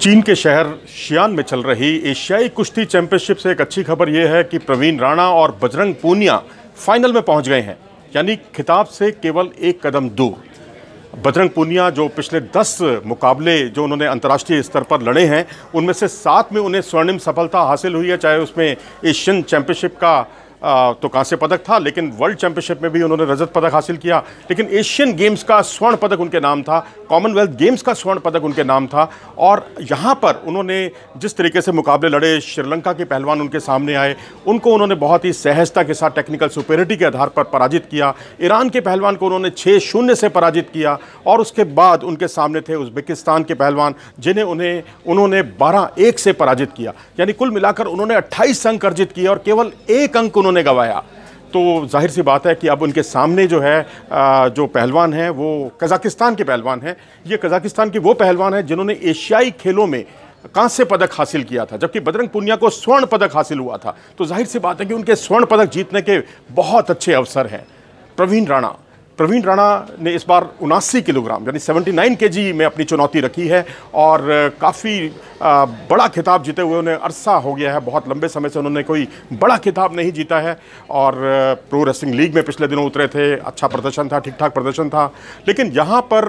चीन के शहर शियान में चल रही एशियाई कुश्ती चैंपियनशिप से एक अच्छी खबर यह है कि प्रवीण राणा और बजरंग पूनिया फाइनल में पहुंच गए हैं, यानी खिताब से केवल एक कदम दूर। बजरंग पूनिया जो पिछले 10 मुकाबले जो उन्होंने अंतर्राष्ट्रीय स्तर पर लड़े हैं, उनमें से 7 में उन्हें स्वर्णिम सफलता हासिल हुई है, चाहे उसमें एशियन चैंपियनशिप का तो कांस्य पदक था, लेकिन वर्ल्ड चैंपियनशिप में भी उन्होंने रजत पदक हासिल किया। लेकिन एशियन गेम्स का स्वर्ण पदक उनके नाम था, कॉमनवेल्थ गेम्स का स्वर्ण पदक उनके नाम था। और यहाँ पर उन्होंने जिस तरीके से मुकाबले लड़े, श्रीलंका के पहलवान उनके सामने आए, उनको उन्होंने बहुत ही सहजता के साथ टेक्निकल सुपेरिटी के आधार पर पराजित किया। ईरान के पहलवान को उन्होंने 6-0 से पराजित किया। और उसके बाद उनके सामने थे उज़्बेकिस्तान के पहलवान, जिन्हें उन्होंने 12-1 से पराजित किया। यानी कुल मिलाकर उन्होंने 28 अंक अर्जित किए और केवल 1 अंक उन्होंने गंवाया। तो जाहिर सी बात है कि अब उनके सामने जो है जो पहलवान हैं वो कज़ाकिस्तान के पहलवान हैं। ये कज़ाकिस्तान के वो पहलवान हैं जिन्होंने एशियाई खेलों में कांस्य पदक हासिल किया था, जबकि बजरंग पूनिया को स्वर्ण पदक हासिल हुआ था। तो जाहिर सी बात है कि उनके स्वर्ण पदक जीतने के बहुत अच्छे अवसर हैं। प्रवीण राणा ने इस बार 79 किलोग्राम यानी 79 केजी में अपनी चुनौती रखी है और काफ़ी बड़ा खिताब जीते हुए उन्हें अरसा हो गया है। बहुत लंबे समय से उन्होंने कोई बड़ा खिताब नहीं जीता है और प्रो रेसलिंग लीग में पिछले दिनों उतरे थे, अच्छा प्रदर्शन था, ठीक ठाक प्रदर्शन था। लेकिन यहाँ पर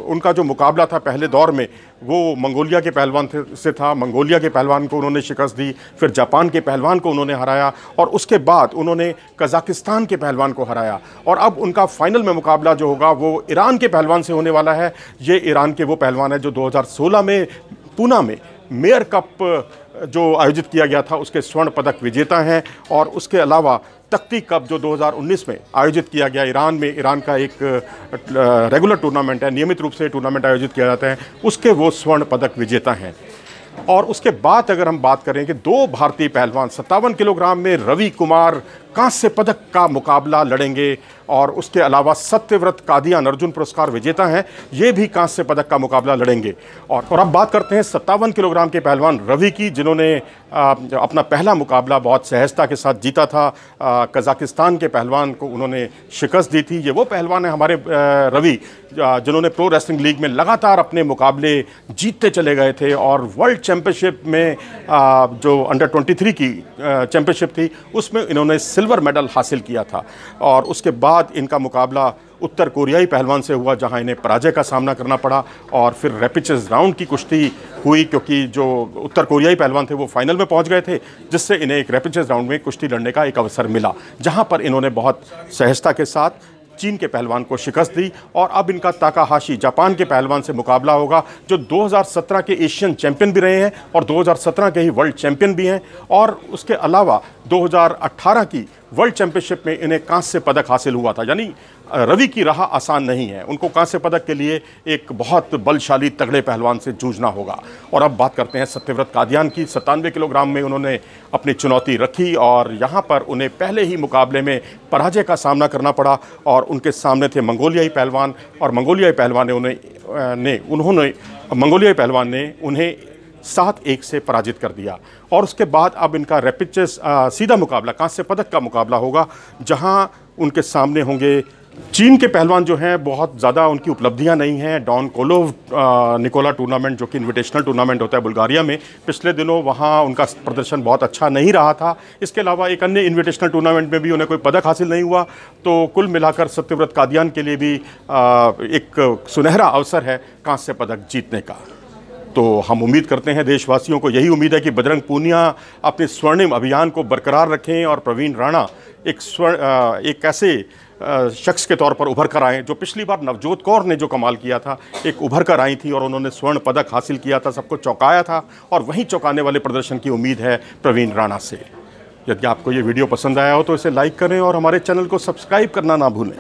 उनका जो मुकाबला था पहले दौर में वो मंगोलिया के पहलवान से था। मंगोलिया के पहलवान को उन्होंने शिकस्त दी, फिर जापान के पहलवान को उन्होंने हराया और उसके बाद उन्होंने कज़ाकिस्तान के पहलवान को हराया। और अब उनका फाइनल में मुकाबला जो होगा वो ईरान के पहलवान से होने वाला है। ये ईरान के वो पहलवान है जो 2016 में पूना में मेयर कप जो आयोजित किया गया था उसके स्वर्ण पदक विजेता हैं। और उसके अलावा तख्ती कप जो 2019 में आयोजित किया गया ईरान में, ईरान का एक रेगुलर टूर्नामेंट है, नियमित रूप से टूर्नामेंट आयोजित किया जाता है, उसके वो स्वर्ण पदक विजेता हैं। और उसके बाद अगर हम बात करें कि 2 भारतीय पहलवान 57 किलोग्राम में रवि कुमार कांस्य पदक का मुकाबला लड़ेंगे और उसके अलावा सत्यव्रत कादियान अर्जुन पुरस्कार विजेता हैं, ये भी कांस्य पदक का मुकाबला लड़ेंगे। और अब बात करते हैं 57 किलोग्राम के पहलवान रवि की, जिन्होंने अपना पहला मुकाबला बहुत सहजता के साथ जीता था। कज़ाकिस्तान के पहलवान को उन्होंने शिकस्त दी थी। ये वो पहलवान है हमारे रवि जिन्होंने प्रो रेसलिंग लीग में लगातार अपने मुकाबले जीतते चले गए थे और वर्ल्ड चैंपियनशिप में जो अंडर 23 की चैंपियनशिप थी उसमें इन्होंने सिल्वर मेडल हासिल किया था। और उसके बाद इनका मुकाबला उत्तर कोरियाई पहलवान से हुआ, जहां इन्हें पराजय का सामना करना पड़ा। और फिर रैपिचेस राउंड की कुश्ती हुई, क्योंकि जो उत्तर कोरियाई पहलवान थे वो फाइनल में पहुंच गए थे, जिससे इन्हें एक रैपिचेस राउंड में कुश्ती लड़ने का एक अवसर मिला, जहां पर इन्होंने बहुत सहजता के साथ चीन के पहलवान को शिकस्त दी। और अब इनका ताकाहाशी जापान के पहलवान से मुकाबला होगा, जो 2017 के एशियन चैंपियन भी रहे हैं और 2017 के ही वर्ल्ड चैंपियन भी हैं। और उसके अलावा 2018 की वर्ल्ड चैंपियनशिप में इन्हें कांस्य पदक हासिल हुआ था। यानी रवि की राह आसान नहीं है, उनको कांस्य पदक के लिए एक बहुत बलशाली तगड़े पहलवान से जूझना होगा। और अब बात करते हैं सत्यव्रत कादियान की। 97 किलोग्राम में उन्होंने अपनी चुनौती रखी और यहाँ पर उन्हें पहले ही मुकाबले में पराजय का सामना करना पड़ा और उनके सामने थे मंगोलियाई पहलवान। और मंगोलियाई पहलवान ने उन्हें 7-1 से पराजित कर दिया। और उसके बाद अब इनका रैपिचेस सीधा मुकाबला कांस्य पदक का मुकाबला होगा, जहां उनके सामने होंगे चीन के पहलवान जो हैं। बहुत ज़्यादा उनकी उपलब्धियां नहीं हैं। डॉन कोलोव निकोला टूर्नामेंट, जो कि इन्विटेशनल टूर्नामेंट होता है बुल्गारिया में, पिछले दिनों वहां उनका प्रदर्शन बहुत अच्छा नहीं रहा था। इसके अलावा एक अन्य इन्विटेशनल टूर्नामेंट में भी उन्हें कोई पदक हासिल नहीं हुआ। तो कुल मिलाकर सत्यव्रत कादियान के लिए भी एक सुनहरा अवसर है कांस्य पदक जीतने का। तो हम उम्मीद करते हैं, देशवासियों को यही उम्मीद है कि बजरंग पूनिया अपने स्वर्णिम अभियान को बरकरार रखें और प्रवीण राणा एक ऐसे शख्स के तौर पर उभर कर आए, जो पिछली बार नवजोत कौर ने जो कमाल किया था, एक उभर कर आई थी और उन्होंने स्वर्ण पदक हासिल किया था, सबको चौंकाया था। और वहीं चौंकाने वाले प्रदर्शन की उम्मीद है प्रवीण राणा से। यदि आपको ये वीडियो पसंद आया हो तो इसे लाइक करें और हमारे चैनल को सब्सक्राइब करना ना भूलें।